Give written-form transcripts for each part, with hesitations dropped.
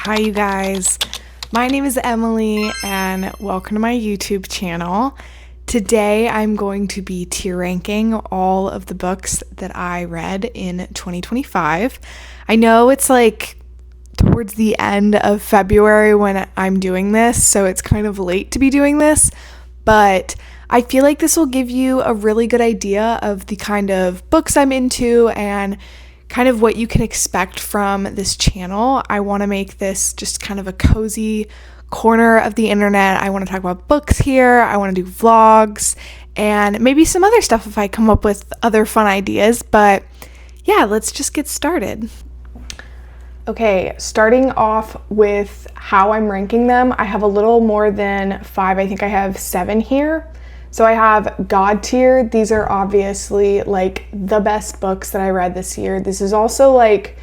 Hi, you guys. My name is Emily, and welcome to my YouTube channel. Today, I'm going to be tier ranking all of the books that I read in 2025. I know it's like towards the end of February when I'm doing this, so it's kind of late to be doing this, but I feel like this will give you a really good idea of the kind of books I'm into and kind of what you can expect from this channel. I want to make this just kind of a cozy corner of the internet. I want to talk about books here. I want to do vlogs and maybe some other stuff if I come up with other fun ideas. But yeah, let's just get started. Okay, starting off with how I'm ranking them. I have a little more than 5. I think I have 7 here. So I have God tier. These are obviously like the best books that I read this year. This is also like,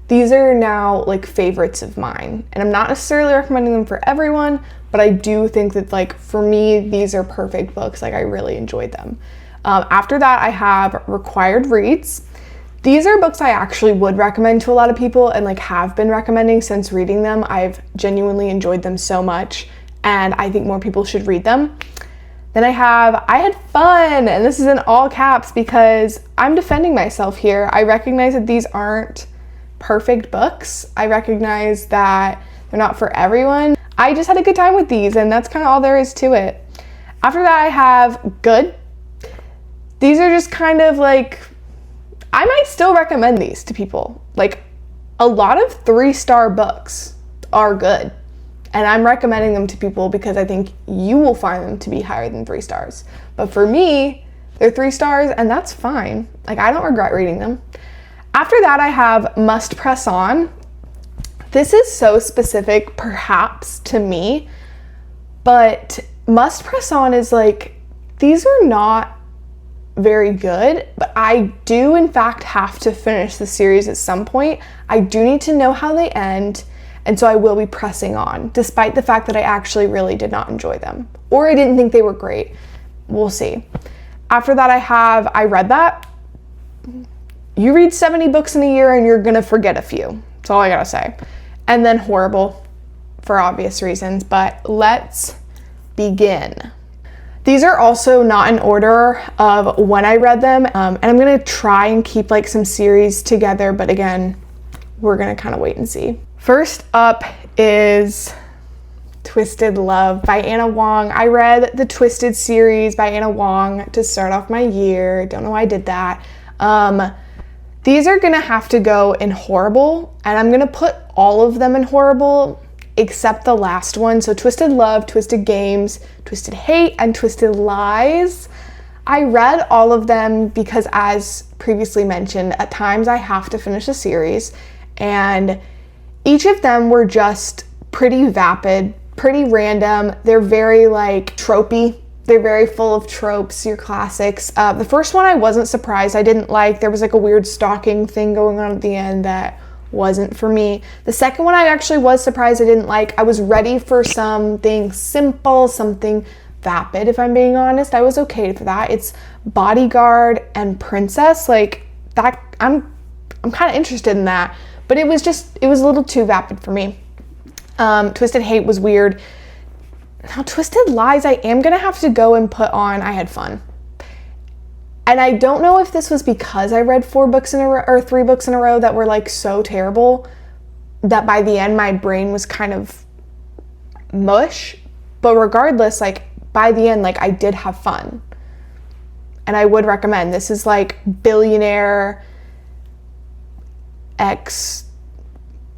these are now like favorites of mine. And I'm not necessarily recommending them for everyone, but I do think that like for me, these are perfect books. Like I really enjoyed them. After that, I have required reads. These are books I actually would recommend to a lot of people and like have been recommending since reading them. I've genuinely enjoyed them so much and I think more people should read them. Then I had fun, and this is in all caps because I'm defending myself here. I recognize that these aren't perfect books. I recognize that they're not for everyone. I just had a good time with these, and that's kind of all there is to it. After that, I have good. These are just kind of like, I might still recommend these to people. Like, a lot of 3-star books are good. And I'm recommending them to people because I think you will find them to be higher than 3 stars. But for me, they're 3 stars and that's fine. Like I don't regret reading them. After that, I have Must Press On. This is so specific perhaps to me, but Must Press On is like, these are not very good, but I do in fact have to finish the series at some point. I do need to know how they end. And so I will be pressing on, despite the fact that I actually really did not enjoy them. Or I didn't think they were great. We'll see. After that, I read that. You read 70 books in a year and you're gonna forget a few. That's all I gotta say. And then Horrible, for obvious reasons, but let's begin. These are also not in order of when I read them. And I'm gonna try and keep like some series together, but again, we're gonna kind of wait and see. First up is Twisted Love by Anna Wong. I read the Twisted series by Anna Wong to start off my year. Don't know why I did that. These are gonna have to go in Horrible, and I'm gonna put all of them in Horrible except the last one. So Twisted Love, Twisted Games, Twisted Hate, and Twisted Lies. I read all of them because, as previously mentioned, at times I have to finish a series, and each of them were just pretty vapid, pretty random. They're very like tropey. They're very full of tropes, your classics. The first one I wasn't surprised I didn't like. There was like a weird stalking thing going on at the end that wasn't for me. The second one I actually was surprised I didn't like. I was ready for something simple, something vapid, if I'm being honest. I was okay for that. It's Bodyguard and Princess. Like that, I'm kind of interested in that. But it was a little too vapid for me. Twisted Hate was weird. Now, Twisted Lies, I am gonna have to go and put on I Had Fun. And I don't know if this was because I read 4 books in a row, or 3 books in a row that were like so terrible that by the end my brain was kind of mush. But regardless, like by the end, like I did have fun. And I would recommend. This is like billionaire X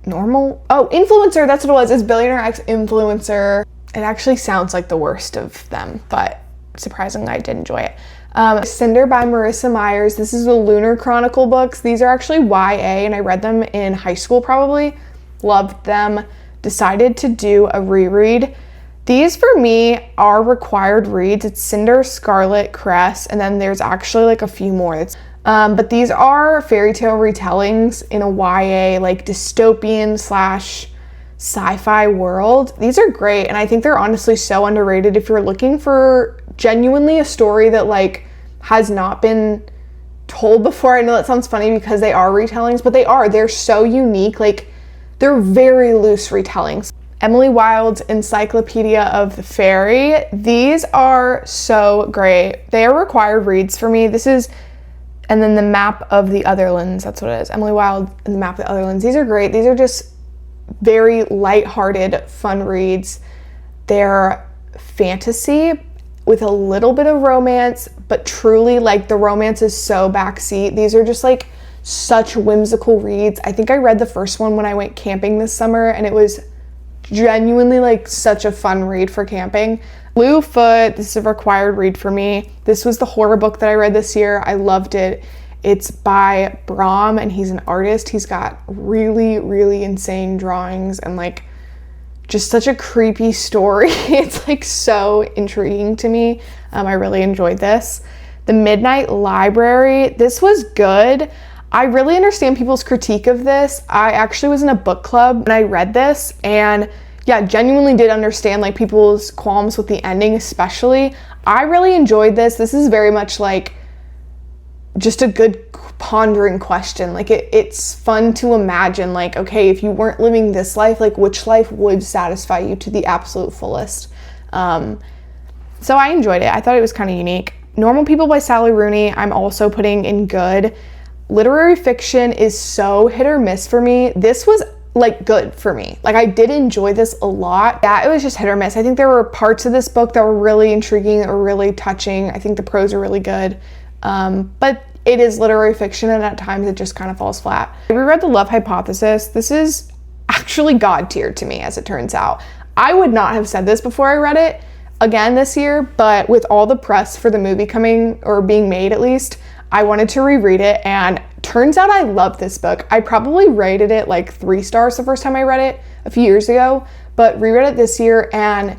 normal. Oh, influencer, that's what it was. It's billionaire X influencer. It actually sounds like the worst of them, but surprisingly I did enjoy it. Cinder by Marissa Myers. This is the Lunar Chronicle books. These are actually YA and I read them in high school probably. Loved them. Decided to do a reread. These for me are required reads. It's Cinder, Scarlet, Cress, and then there's actually like a few more. But these are fairy tale retellings in a YA like dystopian / sci-fi world. These are great and I think they're honestly so underrated if you're looking for genuinely a story that like has not been told before. I know that sounds funny because they are retellings, but they're so unique. Like they're very loose retellings. Emily Wilde's Encyclopedia of the Fairy. These are so great. They are required reads for me. This is, and then the Map of the Otherlands, that's what it is. Emily Wilde and the Map of the Otherlands. These are great. These are just very lighthearted, fun reads. They're fantasy with a little bit of romance, but truly like the romance is so backseat. These are just like such whimsical reads. I think I read the first one when I went camping this summer, and it was genuinely like such a fun read for camping. Blue Foot, this is a required read for me. This was the horror book that I read this year. I loved it. It's by Brahm, and he's an artist. He's got really, really insane drawings and like just such a creepy story. It's like so intriguing to me. I really enjoyed this. The Midnight Library, this was good. I really understand people's critique of this. I actually was in a book club and I read this, and yeah, genuinely did understand like people's qualms with the ending especially. I really enjoyed this. This is very much like just a good pondering question. Like it's fun to imagine like, okay, if you weren't living this life, like which life would satisfy you to the absolute fullest? So I enjoyed it. I thought it was kind of unique. Normal People by Sally Rooney, I'm also putting in good. Literary fiction is so hit or miss for me. This was like good for me. Like I did enjoy this a lot. Yeah, it was just hit or miss. I think there were parts of this book that were really intriguing or really touching. I think the prose are really good. But it is literary fiction, and at times it just kind of falls flat. I reread The Love Hypothesis. This is actually God tier to me, as it turns out. I would not have said this before I read it again this year, but with all the press for the movie coming, or being made at least, I wanted to reread it, and turns out I love this book. I probably rated it like 3 stars the first time I read it a few years ago, but reread it this year and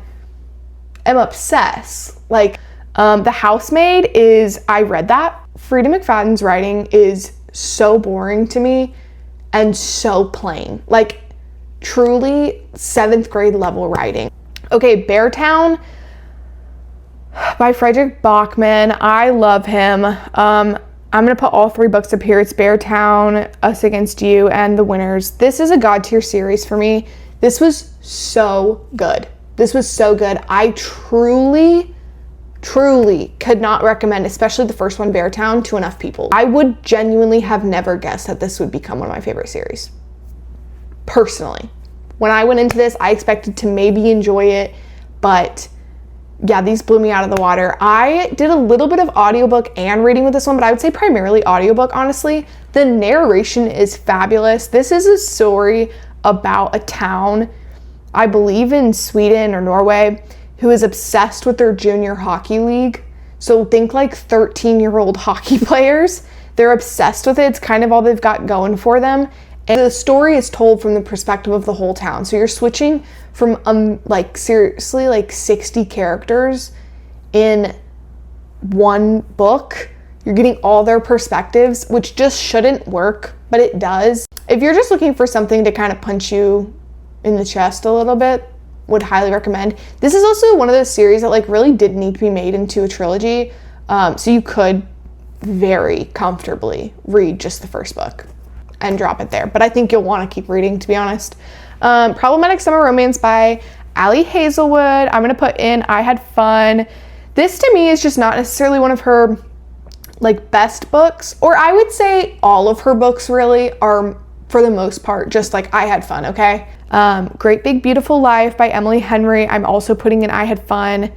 am obsessed. Like, The Housemaid is, I read that. Frida McFadden's writing is so boring to me and so plain. Like, truly 7th grade level writing. Okay, Beartown by Frederick Bachman. I love him. I'm gonna put all 3 books up here. It's Beartown, Us Against You, and The Winners. This is a God tier series for me. This was so good. This was so good. I truly could not recommend, especially the first one, Beartown, to enough people. I would genuinely have never guessed that this would become one of my favorite series. Personally. When I went into this, I expected to maybe enjoy it, but yeah, these blew me out of the water. I did a little bit of audiobook and reading with this one, but I would say primarily audiobook, honestly. The narration is fabulous. This is a story about a town, I believe in Sweden or Norway, who is obsessed with their junior hockey league. So think like 13-year-old hockey players. They're obsessed with it. It's kind of all they've got going for them. And the story is told from the perspective of the whole town. So you're switching from like seriously like 60 characters in one book. You're getting all their perspectives, which just shouldn't work, but it does. If you're just looking for something to kind of punch you in the chest a little bit, would highly recommend. This is also one of those series that like really did need to be made into a trilogy. So you could very comfortably read just the first book and drop it there. But I think you'll want to keep reading, to be honest. Problematic Summer Romance by Ali Hazelwood. I'm gonna put in I Had Fun. This to me is just not necessarily one of her like best books, or I would say all of her books really are for the most part just like I Had Fun, okay? Great Big Beautiful Life by Emily Henry. I'm also putting in I Had Fun.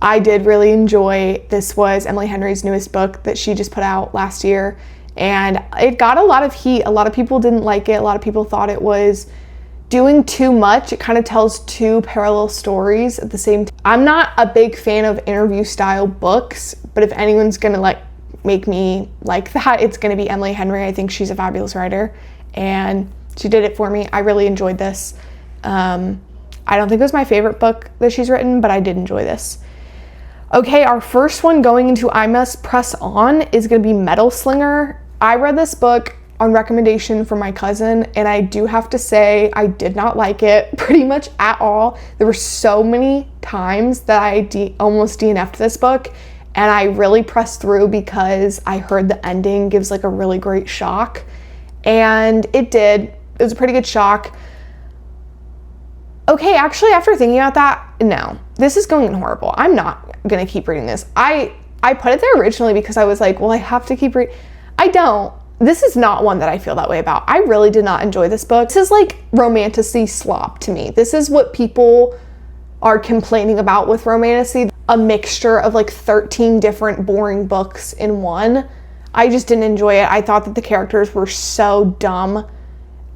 I did really enjoy, this was Emily Henry's newest book that she just put out last year, and it got a lot of heat. A lot of people didn't like it. A lot of people thought it was doing too much. It kind of tells 2 parallel stories at the same time. I'm not a big fan of interview style books, but if anyone's gonna like make me like that, it's gonna be Emily Henry. I think she's a fabulous writer, and she did it for me. I really enjoyed this. I don't think it was my favorite book that she's written, but I did enjoy this. Okay, our first one going into I Must Press On is gonna be Metal Slinger. I read this book on recommendation from my cousin, and I do have to say I did not like it pretty much at all. There were so many times that I almost DNF'd this book, and I really pressed through because I heard the ending gives like a really great shock, and it did. It was a pretty good shock. Okay, actually, after thinking about that, no, this is going horrible. I'm not gonna keep reading this. I put it there originally because I was like, well, I have to keep reading. I don't. This is not one that I feel that way about. I really did not enjoy this book. This is like romantasy slop to me. This is what people are complaining about with romantasy, a mixture of like 13 different boring books in one. I just didn't enjoy it. I thought that the characters were so dumb.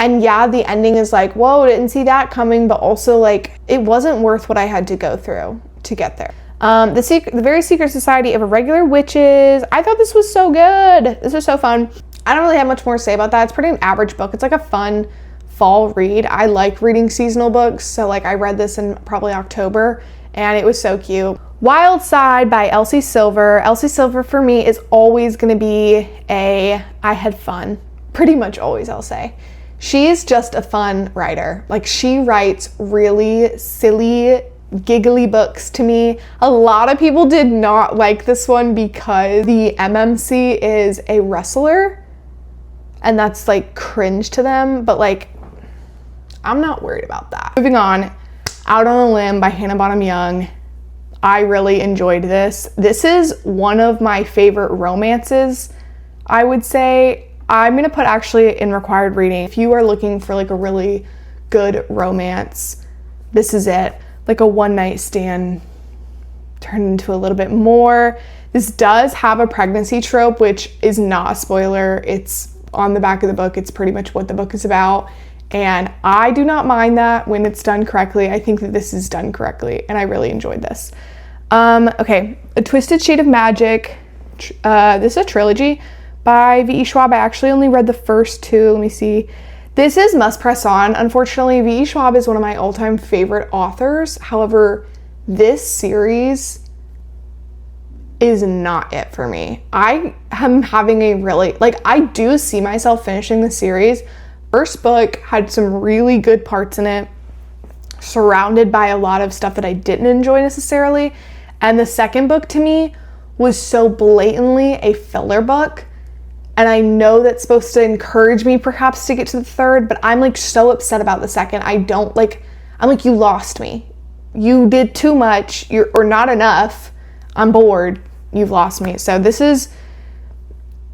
And yeah, the ending is like, whoa, didn't see that coming, but also like, it wasn't worth what I had to go through to get there. The Very Secret Society of Irregular Witches. I thought this was so good. This was so fun. I don't really have much more to say about that. It's pretty an average book. It's like a fun fall read. I like reading seasonal books. So like I read this in probably October and it was so cute. Wild Side by Elsie Silver. Elsie Silver for me is always gonna be I had fun. Pretty much always, I'll say. She's just a fun writer. Like she writes really silly, giggly books to me. A lot of people did not like this one because the MMC is a wrestler and that's like cringe to them, but like I'm not worried about that. Moving on, Out on a Limb by Hannah Bonham Young. I really enjoyed this. This is one of my favorite romances, I would say. I'm gonna put actually in required reading. If you are looking for like a really good romance, this is it. Like a one night stand turned into a little bit more. This does have a pregnancy trope, which is not a spoiler. It's on the back of the book. It's pretty much what the book is about. And I do not mind that when it's done correctly. I think that this is done correctly and I really enjoyed this. Okay, A Twisted Shade of Magic. This is a trilogy by V.E. Schwab. I actually only read the first two. Let me see. This is Must Press On. Unfortunately, V.E. Schwab is one of my all-time favorite authors. However, this series is not it for me. I am having a really, like, I do see myself finishing the series. First book had some really good parts in it, surrounded by a lot of stuff that I didn't enjoy necessarily. And the second book to me was so blatantly a filler book. And I know that's supposed to encourage me perhaps to get to the third, but I'm like so upset about the second. I'm like, you lost me. You did too much, or not enough. I'm bored. You've lost me. So this is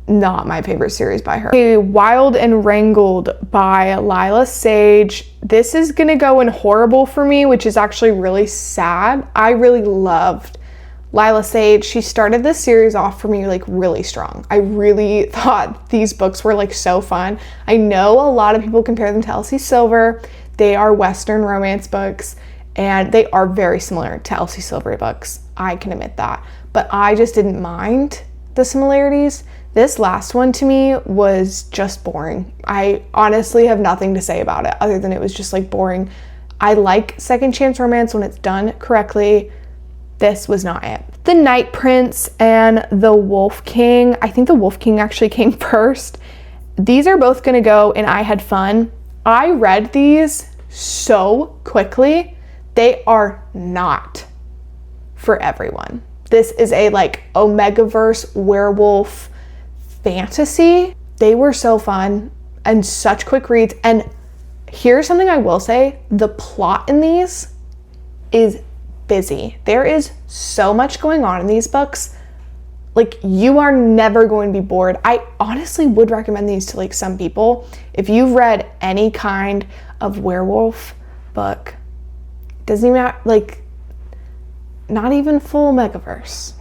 not my favorite series by her. Okay, Wild and Wrangled by Lila Sage. This is gonna go in horrible for me, which is actually really sad. I really loved Lila Sage. She started this series off for me like really strong. I really thought these books were like so fun. I know a lot of people compare them to Elsie Silver. They are Western romance books and they are very similar to Elsie Silver books. I can admit that, but I just didn't mind the similarities. This last one to me was just boring. I honestly have nothing to say about it other than it was just like boring. I like second chance romance when it's done correctly. This was not it. The Night Prince and The Wolf King. I think The Wolf King actually came first. These are both gonna go in I Had Fun. I read these so quickly. They are not for everyone. This is a like Omegaverse werewolf fantasy. They were so fun and such quick reads. And here's something I will say, the plot in these is busy. There is so much going on in these books. Like you are never going to be bored. I honestly would recommend these to like some people. If you've read any kind of werewolf book, doesn't even have, like not even full Megaverse,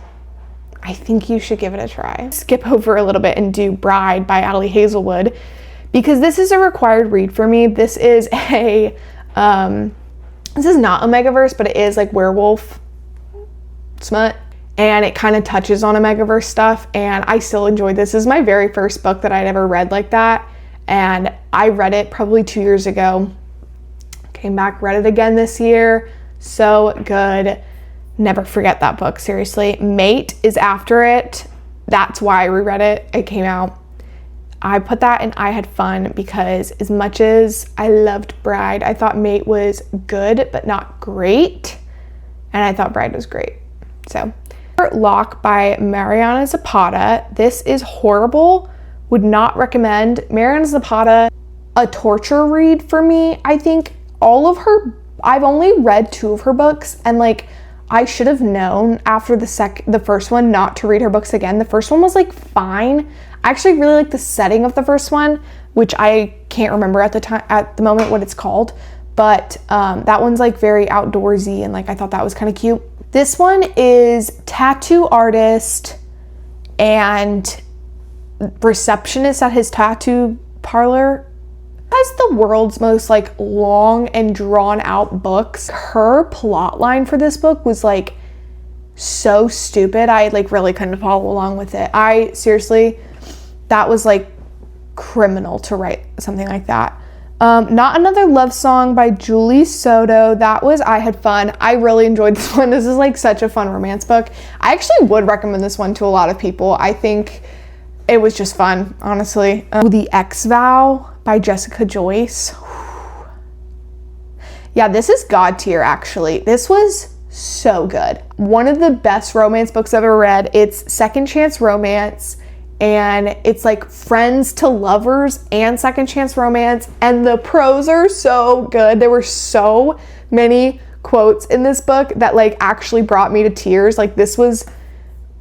I think you should give it a try. Skip over a little bit and do Bride by Allie Hazelwood because this is a required read for me. This is a this is not Omegaverse, but it is like werewolf smut and it kind of touches on Omegaverse stuff and I still enjoyed this. This is my very first book that I'd ever read like that and I read it probably 2 years ago. Came back, read it again this year. So good. Never forget that book, seriously. Mate is after it. That's why I reread it. It came out. I put that in I Had Fun because as much as I loved Bride, I thought Mate was good, but not great. And I thought Bride was great. So, Lock by Mariana Zapata. This is horrible. Would not recommend. Mariana Zapata, a torture read for me. I think all of her I've only read 2 of her books, and like I should have known after the first one not to read her books again. The first one was like fine. I actually really like the setting of the first one, which I can't remember at the moment what it's called, but that one's like very outdoorsy, and like I thought that was kind of cute. This one is tattoo artist and receptionist at his tattoo parlor. Has the world's most like long and drawn out books. Her plot line for this book was like so stupid. I like really couldn't follow along with it. That was like criminal to write something like that. Not Another Love Song by Julie Soto. I had fun. I really enjoyed this one. This is like such a fun romance book. I actually would recommend this one to a lot of people. I think it was just fun, honestly. The Ex-Vow by Jessica Joyce. Yeah, this is God tier actually. This was so good. One of the best romance books I've ever read. It's second chance romance, and it's like friends to lovers and second chance romance, and the prose are so good. There were so many quotes in this book that like actually brought me to tears. Like this was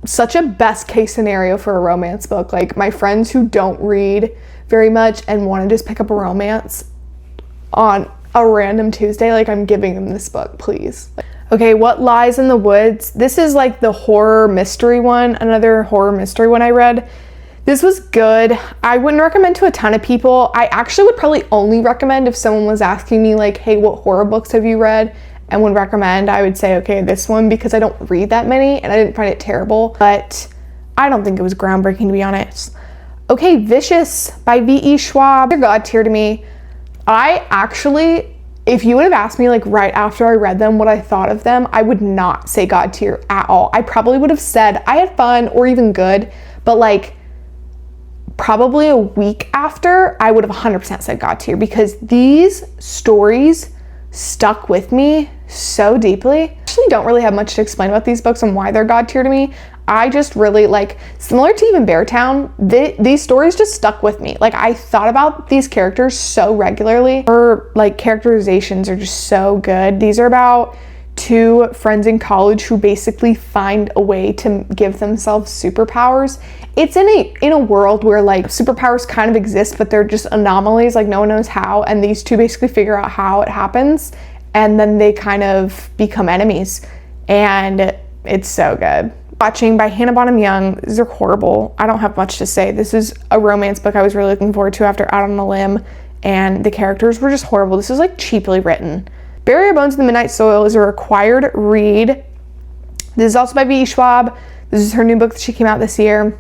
such a best case scenario for a romance book. Like my friends who don't read very much and want to just pick up a romance on a random Tuesday, like I'm giving them this book, please. Okay, What Lies in the Woods. This is like the horror mystery one, another horror mystery one I read. This was good. I wouldn't recommend to a ton of people. I actually would probably only recommend if someone was asking me like, hey, what horror books have you read? And would recommend, I would say, okay, this one, because I don't read that many and I didn't find it terrible, but I don't think it was groundbreaking, to be honest. Okay, Vicious by V.E. Schwab. They're God tier to me. I actually, if you would have asked me like right after I read them what I thought of them, I would not say God tier at all. I probably would have said I had fun or even good, but like probably a week after, I would have 100% said God tier, because these stories stuck with me so deeply. I actually don't really have much to explain about these books and why they're God tier to me. I just really like, similar to even Beartown, these stories just stuck with me. Like I thought about these characters so regularly. Her like characterizations are just so good. These are about 2 friends in college who basically find a way to give themselves superpowers. It's in a world where like superpowers kind of exist, but they're just anomalies, like no one knows how, and these 2 basically figure out how it happens, and then they kind of become enemies, and it's so good. Watching by Hannah Bonham Young. These are horrible. I don't have much to say. This is a romance book I was really looking forward to after Out on a Limb, and the characters were just horrible. This is like cheaply written. Bury Your Bones in the Midnight Soil is a required read. This is also by V.E. Schwab. This is her new book that she came out this year.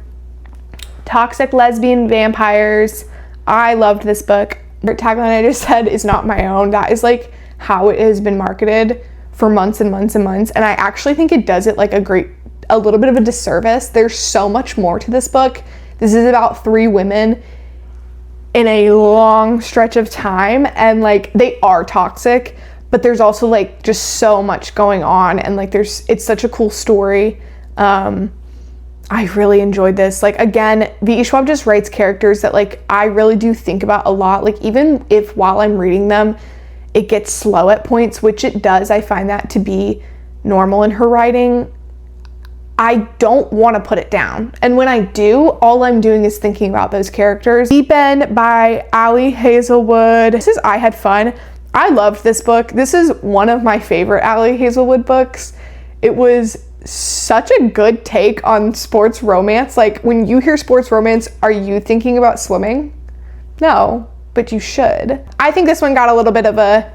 Toxic Lesbian Vampires. I loved this book. The tagline I just said is not my own. That is like how it has been marketed for months and months and months, and I actually think it does it like a little bit of a disservice. There's so much more to this book. This is about 3 women in a long stretch of time, and like they are toxic, but there's also like just so much going on, and like it's such a cool story. I really enjoyed this. Like again, V.E. Schwab just writes characters that like I really do think about a lot. Like even if while I'm reading them it gets slow at points, which it does, I find that to be normal in her writing, I don't want to put it down. And when I do, all I'm doing is thinking about those characters. Deep End by Ali Hazelwood. This is I Had Fun. I loved this book. This is one of my favorite Ali Hazelwood books. It was such a good take on sports romance. Like when you hear sports romance, are you thinking about swimming? No, but you should. I think this one got a little bit of a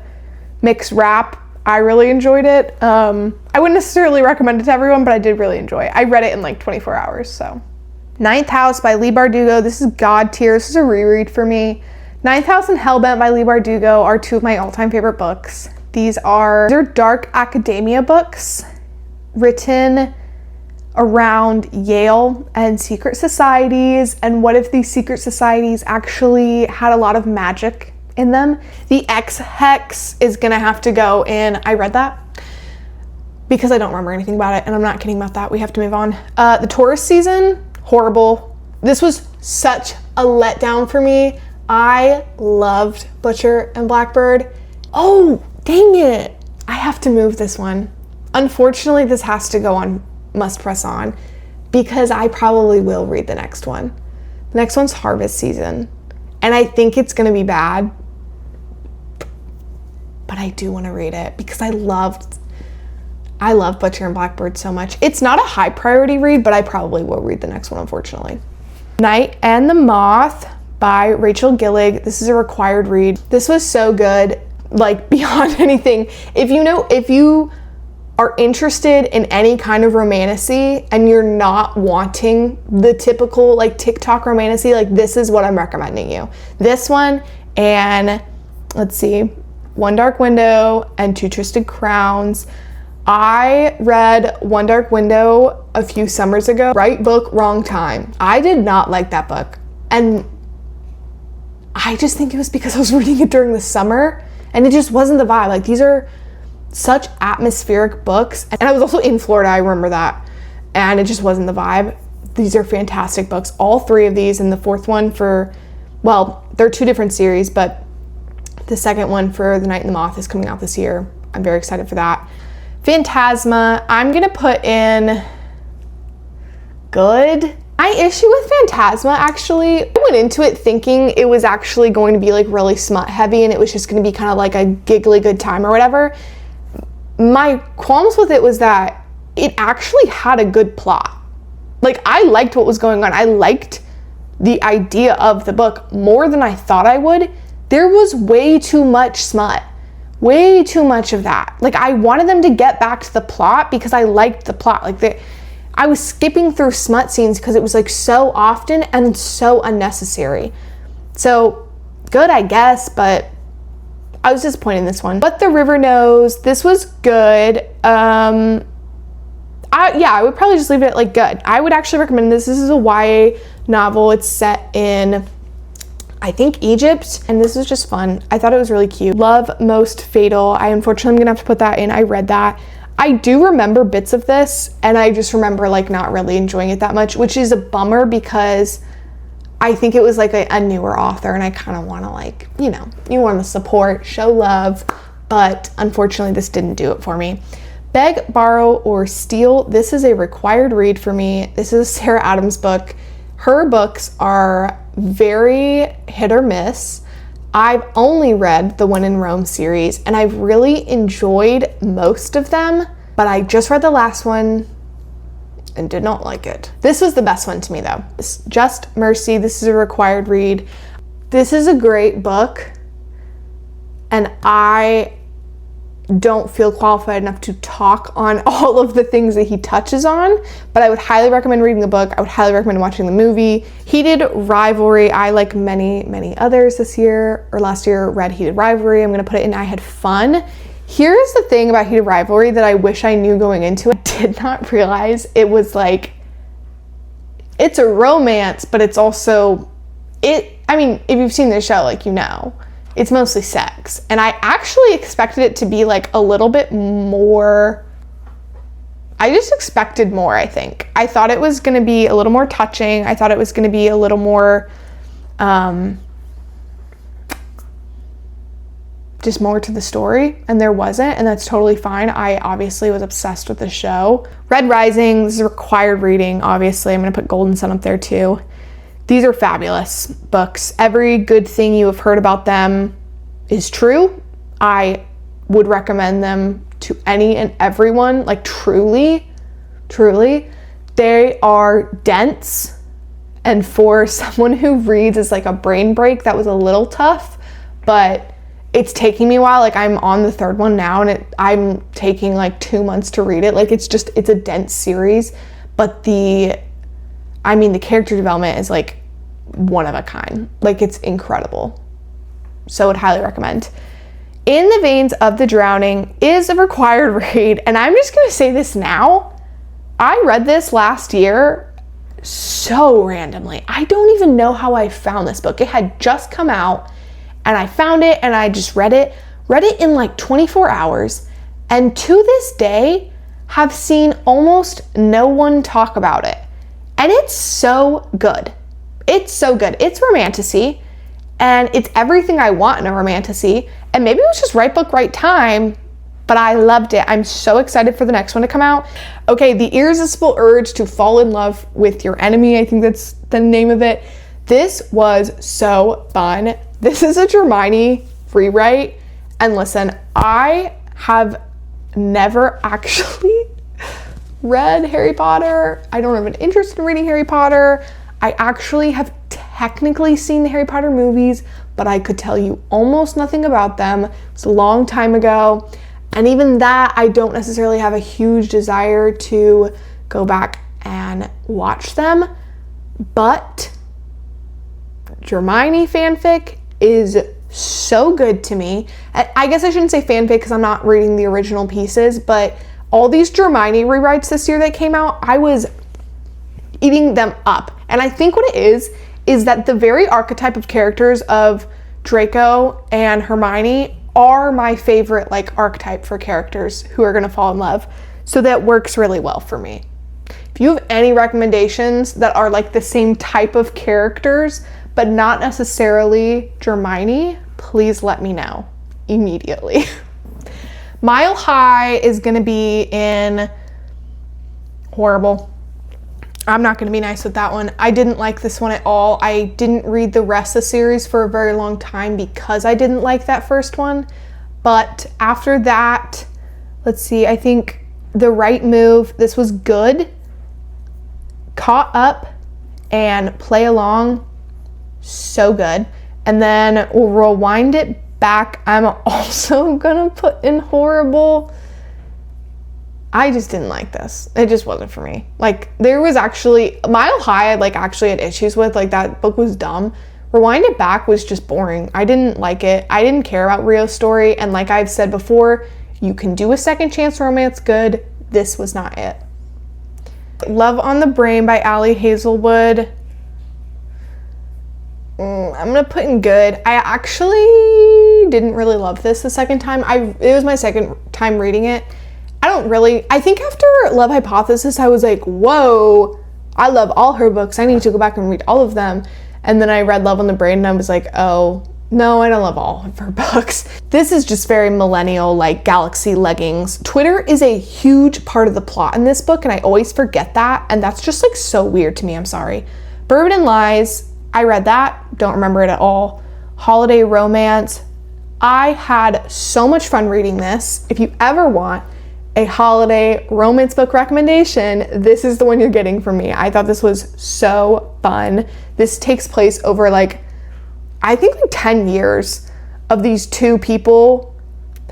mixed rap. I really enjoyed it. I wouldn't necessarily recommend it to everyone, but I did really enjoy it. I read it in like 24 hours, so. Ninth House by Leigh Bardugo. This is God tier. This is a reread for me. Ninth House and Hellbent by Leigh Bardugo are 2 of my all-time favorite books. These are dark academia books written around Yale and secret societies, and what if these secret societies actually had a lot of magic in them. The X-Hex is gonna have to go in. I read that because I don't remember anything about it, and I'm not kidding about that. We have to move on. The Taurus season, horrible. This was such a letdown for me. I loved Butcher and Blackbird. Oh, dang it. I have to move this one. Unfortunately, this has to go on Must Press On because I probably will read the next one. The next one's Harvest Season, and I think it's gonna be bad, but I do want to read it because I love Butcher and Blackbird so much. It's not a high priority read, but I probably will read the next one, unfortunately. Night and the Moth by Rachel Gillig. This is a required read. This was so good, like beyond anything. If you are interested in any kind of romantasy and you're not wanting the typical like TikTok romantasy, like this is what I'm recommending you. This one and let's see, One Dark Window and Two Twisted Crowns. I read One Dark Window a few summers ago. Right book, wrong time. I did not like that book. And I just think it was because I was reading it during the summer and it just wasn't the vibe. Like these are such atmospheric books. And I was also in Florida, I remember that. And it just wasn't the vibe. These are fantastic books. All three of these, and the fourth one well, they're two different series, but the second one for The Night and the Moth is coming out this year. I'm very excited for that. Phantasma, I'm gonna put in good. My issue with Phantasma, actually, I went into it thinking it was actually going to be like really smut heavy and it was just gonna be kind of like a giggly good time or whatever. My qualms with it was that it actually had a good plot. Like I liked what was going on. I liked the idea of the book more than I thought I would. There was way too much smut. Way too much of that. Like I wanted them to get back to the plot because I liked the plot. Like I was skipping through smut scenes because it was like so often and so unnecessary. So good, I guess, but I was disappointed in this one. What the River Knows, this was good. I would probably just leave it at like good. I would actually recommend this. This is a YA novel. It's set in, I think, Egypt, and this was just fun. I thought it was really cute. Love Most Fatal. I unfortunately am gonna have to put that in. I read that. I do remember bits of this, and I just remember like not really enjoying it that much, which is a bummer because I think it was like a newer author, and I kind of want to like, you want to support, show love, but unfortunately this didn't do it for me. Beg, Borrow, or Steal. This is a required read for me. This is a Sarah Adams book. Her books are very hit or miss. I've only read the When in Rome series, and I've really enjoyed most of them, but I just read the last one and did not like it. This was the best one to me though. Just Mercy. This is a required read. This is a great book, and I don't feel qualified enough to talk on all of the things that he touches on, but I would highly recommend reading the book. I would highly recommend watching the movie. Heated Rivalry. I, like many others this year or last year, read Heated Rivalry. I'm gonna put it in I had fun. Here's the thing about Heated Rivalry that I wish I knew going into it. I did not realize it was like, it's a romance, but it's also, I mean, if you've seen the show, like, it's mostly sex. And I actually expected it to be like a little bit more, I just expected more, I think. I thought it was gonna be a little more touching. I thought it was gonna be a little more, just more to the story, and there wasn't, and that's totally fine. I obviously was obsessed with the show. Red Rising, this is required reading, obviously. I'm gonna put Golden Sun up there too. These are fabulous books. Every good thing you have heard about them is true. I would recommend them to any and everyone, like truly. They are dense, and for someone who reads as like a brain break, that was a little tough, but it's taking me a while. Like I'm on the third one now, and I'm taking like 2 months to read it. Like it's a dense series, but the character development is like one of a kind. Like it's incredible. So I would highly recommend. In the Veins of the Drowning is a required read, and I'm just gonna say this now. I read this last year so randomly. I don't even know how I found this book. It had just come out, and I found it, and I just read it in like 24 hours, and to this day have seen almost no one talk about it. And it's so good. It's so good. It's romantasy, and it's everything I want in a romantasy, and maybe it was just right book, right time, but I loved it. I'm so excited for the next one to come out. Okay, The Irresistible Urge to Fall in Love with Your Enemy, I think that's the name of it. This was so fun. This is a Hermione rewrite, and listen, I have never actually read Harry Potter. I don't have an interest in reading Harry Potter. I actually have technically seen the Harry Potter movies, but I could tell you almost nothing about them. It was a long time ago. And even that, I don't necessarily have a huge desire to go back and watch them. But Hermione fanfic is so good to me. I guess I shouldn't say fanfic because I'm not reading the original pieces, but all these Hermione rewrites this year that came out, I was eating them up. And I think what it is that the very archetype of characters of Draco and Hermione are my favorite like archetype for characters who are gonna fall in love. So that works really well for me. If you have any recommendations that are like the same type of characters, but not necessarily Hermione, please let me know immediately. Mile High is gonna be in horrible. I'm not gonna be nice with that one. I didn't like this one at all. I didn't read the rest of the series for a very long time because I didn't like that first one. But after that, let's see, I think The Right Move, this was good. Caught Up and Play Along, so good. And then we'll rewind it back. I'm also gonna put in horrible. I just didn't like this. It just wasn't for me. Like, there was actually Mile High, I like actually had issues with. Like, that book was dumb. Rewind It Back was just boring. I didn't like it. I didn't care about Rio's story. And like I've said before, you can do a second chance romance good. This was not it. Love on the Brain by Ali Hazelwood. I'm gonna put in good. I actually didn't really love this the second time. It was my second time reading it. I think after Love Hypothesis, I was like, whoa, I love all her books. I need to go back and read all of them. And then I read Love on the Brain and I was like, oh, no, I don't love all of her books. This is just very millennial, like galaxy leggings. Twitter is a huge part of the plot in this book, and I always forget that. And that's just like so weird to me, I'm sorry. Bourbon and Lies, I read that, don't remember it at all. Holiday Romance, I had so much fun reading this. If you ever want a holiday romance book recommendation, this is the one you're getting from me. I thought this was so fun. This takes place over I think 10 years of these two people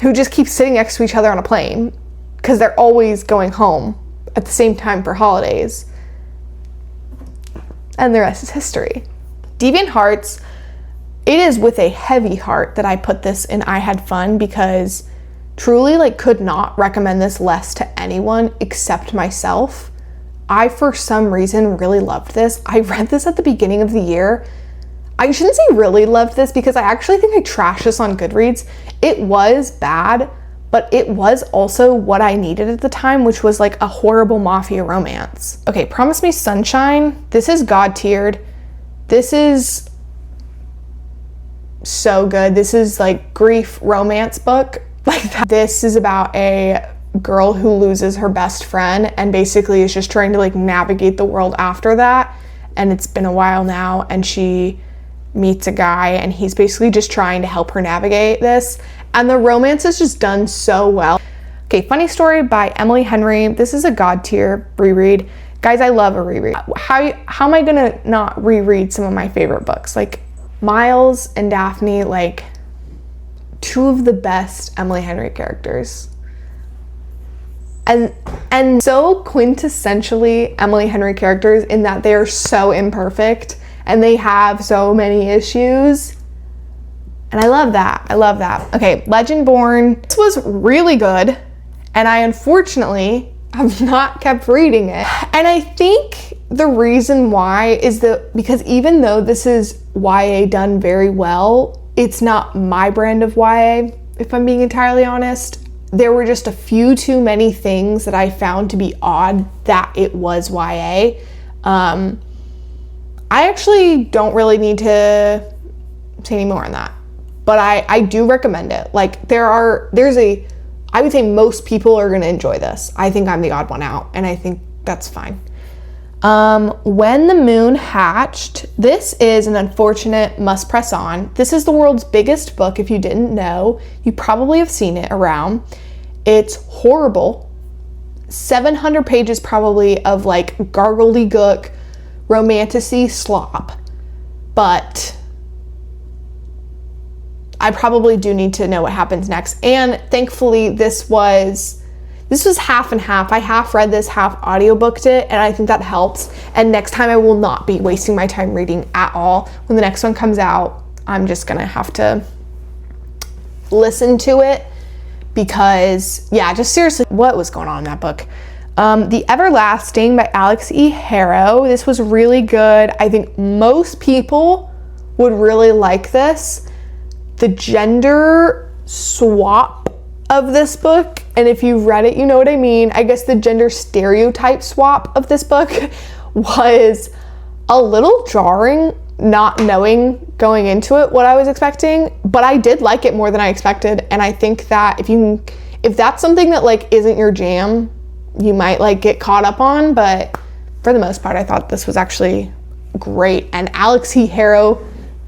who just keep sitting next to each other on a plane because they're always going home at the same time for holidays. And the rest is history. Deviant Hearts, it is with a heavy heart that I put this in I Had Fun, because truly could not recommend this less to anyone except myself. I, for some reason, really loved this. I read this at the beginning of the year. I shouldn't say really loved this because I actually think I trashed this on Goodreads. It was bad, but it was also what I needed at the time, which was like a horrible mafia romance. Okay, Promise Me Sunshine. This is God tiered. This is so good. This is like grief romance book like that. This is about a girl who loses her best friend and basically is just trying to navigate the world after that. And it's been a while now, and she meets a guy and he's basically just trying to help her navigate this. And the romance is just done so well. Okay, Funny Story by Emily Henry. This is a God tier reread. Guys, I love a reread. How am I gonna not reread some of my favorite books? Like Miles and Daphne, two of the best Emily Henry characters. And so quintessentially Emily Henry characters in that they are so imperfect and they have so many issues. And I love that. I love that. Okay, Legendborn. This was really good, and I unfortunately have not kept reading it. And I think the reason why is because even though this is YA done very well, it's not my brand of YA, if I'm being entirely honest. There were just a few too many things that I found to be odd that it was YA. I actually don't really need to say any more on that, but I do recommend it. I would say most people are gonna enjoy this. I think I'm the odd one out, and I think that's fine. When the Moon Hatched. This is an unfortunate must press on. This is the world's biggest book. If you didn't know, you probably have seen it around. It's horrible. 700 pages probably of like gargledygook romanticy slop. But I probably do need to know what happens next. And thankfully this was half and half. I half read this, half audiobooked it, and I think that helps. And next time I will not be wasting my time reading at all. When the next one comes out, I'm just gonna have to listen to it because, yeah, just seriously, what was going on in that book? The Everlasting by Alex E. Harrow. This was really good. I think most people would really like this. The gender swap of this book, and if you've read it, you know what I mean. I guess the gender stereotype swap of this book was a little jarring, not knowing going into it what I was expecting, but I did like it more than I expected. And I think that if that's something that like isn't your jam, you might like get caught up on, but for the most part, I thought this was actually great. And Alex E. Harrow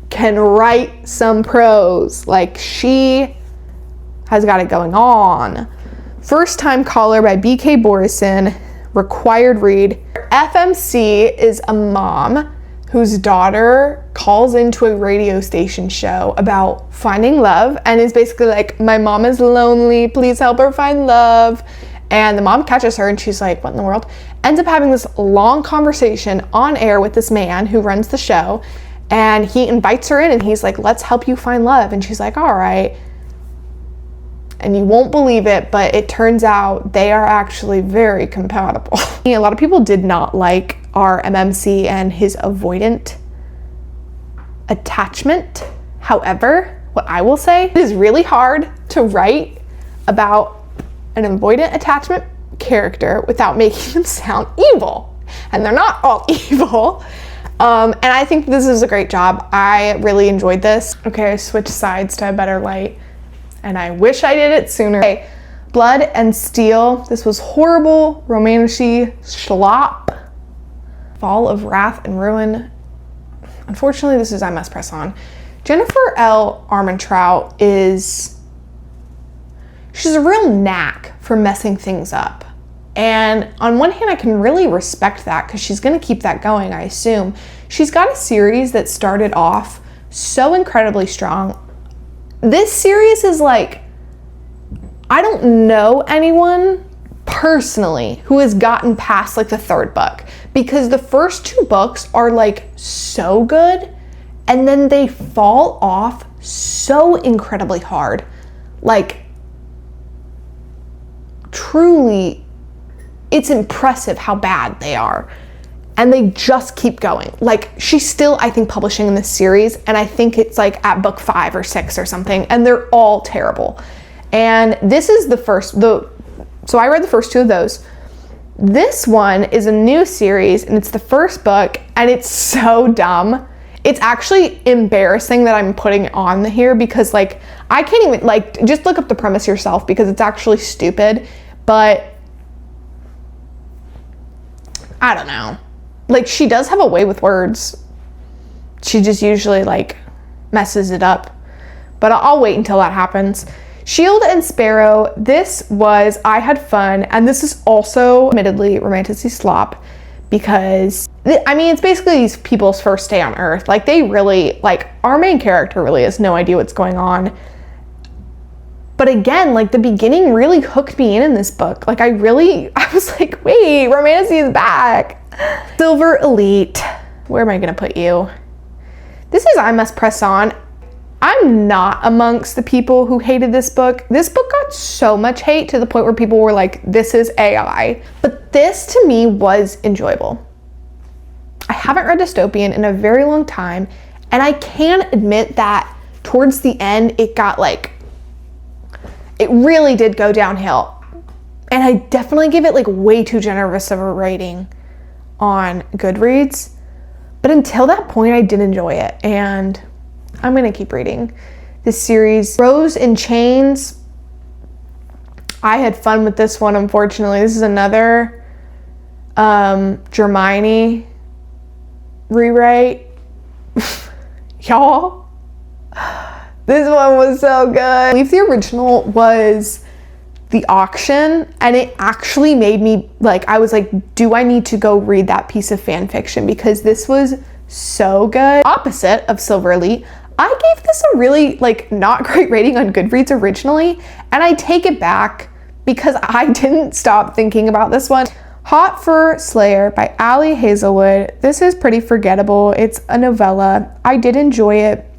can write some prose. Like, she has got it going on. First Time Caller by B.K. Borison, required read. FMC is a mom whose daughter calls into a radio station show about finding love and is basically like, my mom is lonely, please help her find love. And the mom catches her and she's like, what in the world? Ends up having this long conversation on air with this man who runs the show, and he invites her in and he's like, let's help you find love. And she's like, all right. And you won't believe it, but it turns out they are actually very compatible. A lot of people did not like our MMC and his avoidant attachment. However, what I will say, it is really hard to write about an avoidant attachment character without making them sound evil. And they're not all evil. And I think this is a great job. I really enjoyed this. Okay, I switched sides to a better light, and I wish I did it sooner. Okay, Blood and Steel. This was horrible, romantic schlop. Fall of Wrath and Ruin. Unfortunately, this is I Must Press On. Jennifer L. Armentrout she's a real knack for messing things up. And on one hand, I can really respect that because she's gonna keep that going, I assume. She's got a series that started off so incredibly strong. This series is like, I don't know anyone personally who has gotten past like the third book, because the first two books are like so good and then they fall off so incredibly hard. Like, truly, it's impressive how bad they are. And they just keep going. Like, she's still, I think, publishing in this series, and I think it's like at book 5 or 6 or something, and they're all terrible. And this is so I read the first two of those. This one is a new series, and it's the first book, and it's so dumb. It's actually embarrassing that I'm putting it on here because, like, I can't even, like, just look up the premise yourself because it's actually stupid. But I don't know. Like, she does have a way with words. She just usually, like, messes it up. But I'll wait until that happens. Shield and Sparrow. This was I Had Fun. And this is also, admittedly, romanticy slop. Because, I mean, it's basically these people's first day on Earth. Like, they really, like, our main character really has no idea what's going on. But again, like, the beginning really hooked me in this book. Like, I was like, wait, romanticy is back. Silver Elite. Where am I gonna put you? This is I Must Press On. I'm not amongst the people who hated this book. This book got so much hate to the point where people were like, this is AI. But this to me was enjoyable. I haven't read dystopian in a very long time, and I can admit that towards the end, it really did go downhill. And I definitely give it like way too generous of a rating on Goodreads. But until that point, I did enjoy it. And I'm gonna keep reading this series. Rose in Chains. I had fun with this one, unfortunately. This is another Hermione rewrite. Y'all, this one was so good. I believe the original was the auction, and it actually made me like, I was like, do I need to go read that piece of fan fiction, because this was so good. Opposite of Silver Elite, I gave this a really like not great rating on Goodreads originally, and I take it back because I didn't stop thinking about this one. Hot Fur Slayer by Ali Hazelwood. This is pretty forgettable. It's a novella. I did enjoy it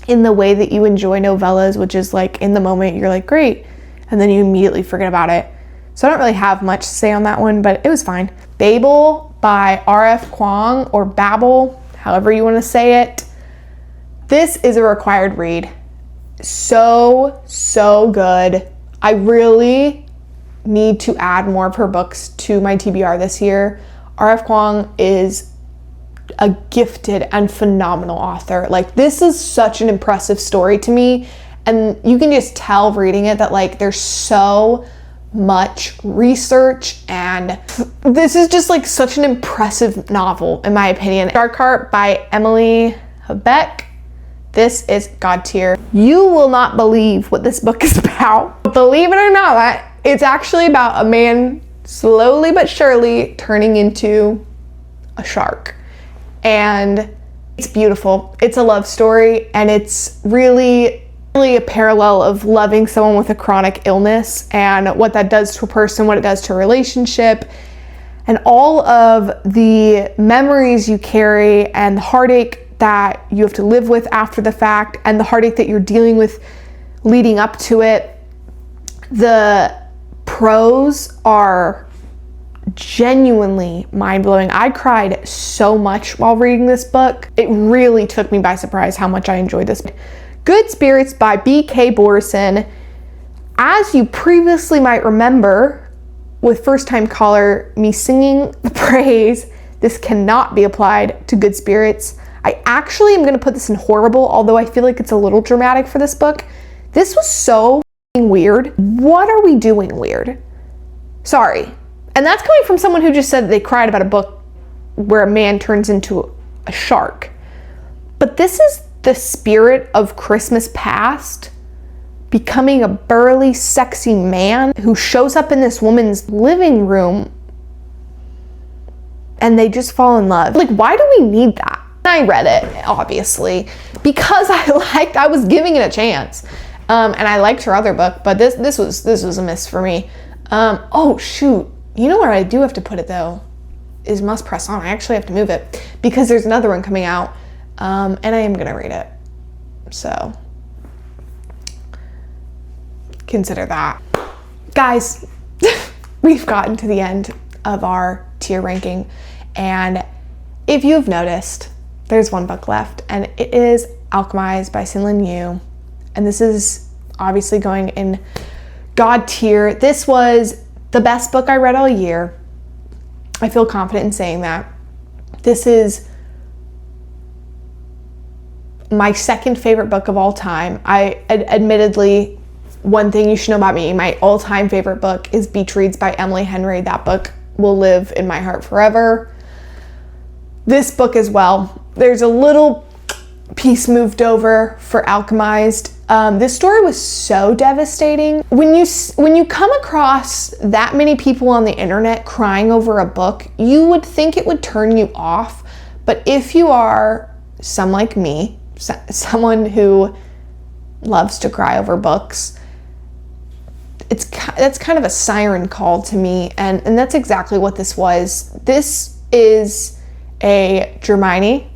in the way that you enjoy novellas, which is like in the moment you're like, great, and then you immediately forget about it. So I don't really have much to say on that one, but it was fine. Babel by R.F. Kuang, or Babel, however you want to say it. This is a required read. So good. I really need to add more of her books to my TBR this year. R.F. Kuang is a gifted and phenomenal author. Like, this is such an impressive story to me, and you can just tell reading it that like there's so much research, and this is just like such an impressive novel in my opinion. Dark Heart by Emily Habeck. This is God tier. You will not believe what this book is about. Believe it or not, it's actually about a man slowly but surely turning into a shark. And it's beautiful. It's a love story, and it's really a parallel of loving someone with a chronic illness and what that does to a person, what it does to a relationship, and all of the memories you carry and the heartache that you have to live with after the fact, and the heartache that you're dealing with leading up to it. The prose are genuinely mind-blowing. I cried so much while reading this book. It really took me by surprise how much I enjoyed this. Good Spirits by B.K. Borison. As you previously might remember, with first-time caller, me singing the praise, this cannot be applied to Good Spirits. I actually am going to put this in horrible, although I feel like it's a little dramatic for this book. This was so weird. What are we doing weird? Sorry. And that's coming from someone who just said they cried about a book where a man turns into a shark. But this is the spirit of Christmas past becoming a burly, sexy man who shows up in this woman's living room, and they just fall in love. Like, why do we need that? I read it, obviously, because I was giving it a chance. And I liked her other book, but this was a miss for me. Oh shoot. You know where I do have to put it though, is Must Press On. I actually have to move it because there's another one coming out, and I am gonna read it. So consider that. Guys, we've gotten to the end of our tier ranking, and if you've noticed, there's one book left, and it is Alchemized by Sin-Lin Yu. And this is obviously going in God tier. This was the best book I read all year. I feel confident in saying that. This is my second favorite book of all time. Admittedly, one thing you should know about me, my all-time favorite book is Beach Reads by Emily Henry. That book will live in my heart forever. This book as well. There's a little piece moved over for Alchemized. This story was so devastating. When you come across that many people on the internet crying over a book, you would think it would turn you off. But if you are someone like me, someone who loves to cry over books, that's kind of a siren call to me, and that's exactly what this was. This is a Hermione.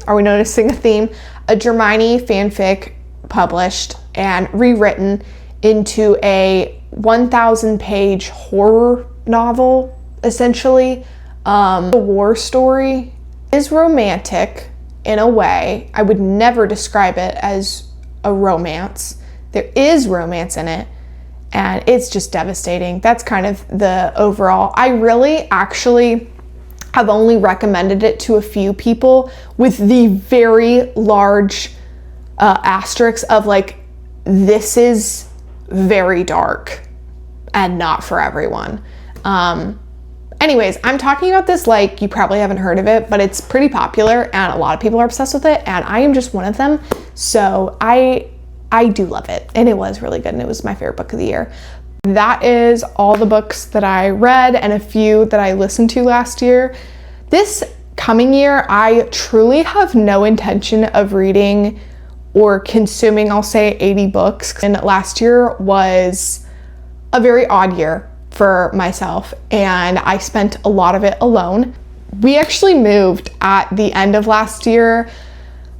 Are we noticing a theme? A Hermione fanfic published and rewritten into a 1,000-page horror novel, essentially. The war story is romantic in a way. I would never describe it as a romance. There is romance in it, and it's just devastating. That's kind of the overall. I really actually have only recommended it to a few people with the very large asterisks of like, this is very dark. and not for everyone. Anyways, I'm talking about this like you probably haven't heard of it, but it's pretty popular and a lot of people are obsessed with it, and I am just one of them. So I do love it, and it was really good, and it was my favorite book of the year. That is all the books that I read and a few that I listened to last year. This coming year, I truly have no intention of reading or consuming, I'll say, 80 books. And last year was a very odd year for myself, and I spent a lot of it alone. We actually moved at the end of last year,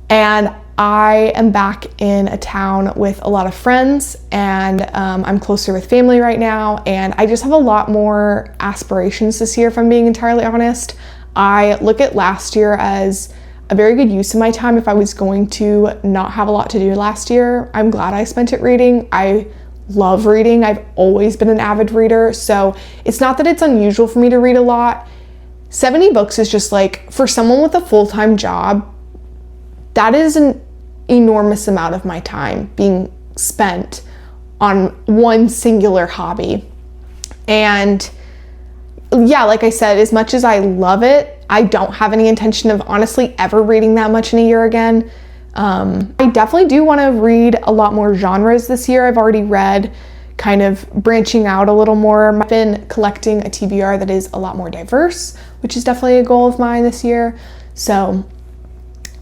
and I am back in a town with a lot of friends, and I'm closer with family right now, and I just have a lot more aspirations this year, if I'm being entirely honest. I look at last year as a very good use of my time. If I was going to not have a lot to do last year, I'm glad I spent it reading. I love reading. I've always been an avid reader, so it's not that it's unusual for me to read a lot. 70 books is just like, for someone with a full-time job, that is an enormous amount of my time being spent on one singular hobby. And yeah, like I said, as much as I love it, I don't have any intention of honestly ever reading that much in a year again. I definitely do want to read a lot more genres this year. I've already read, kind of branching out a little more. I've been collecting a TBR that is a lot more diverse, which is definitely a goal of mine this year. So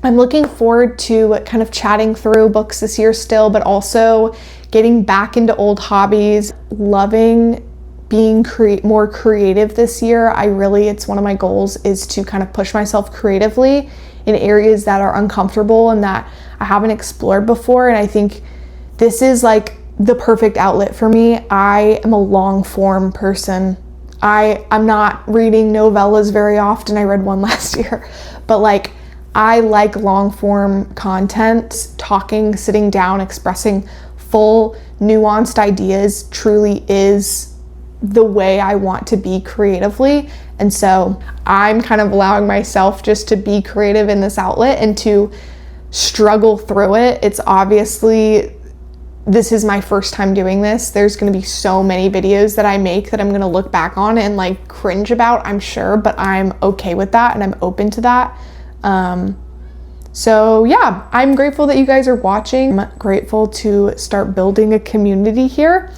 I'm looking forward to kind of chatting through books this year still, but also getting back into old hobbies, loving being more creative this year. It's one of my goals is to kind of push myself creatively in areas that are uncomfortable and that I haven't explored before. And I think this is like the perfect outlet for me. I am a long form person. I'm not reading novellas very often. I read one last year, but like I like long form content. Talking, sitting down, expressing full nuanced ideas truly is the way I want to be creatively. And so I'm kind of allowing myself just to be creative in this outlet and to struggle through it. It's obviously, this is my first time doing this. There's going to be so many videos that I make that I'm going to look back on and like cringe about, I'm sure, but I'm okay with that and I'm open to that. So yeah, I'm grateful that you guys are watching. I'm grateful to start building a community here.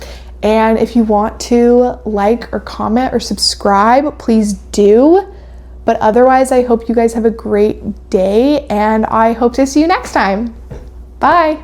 And if you want to like or comment or subscribe, please do. But otherwise, I hope you guys have a great day, and I hope to see you next time. Bye.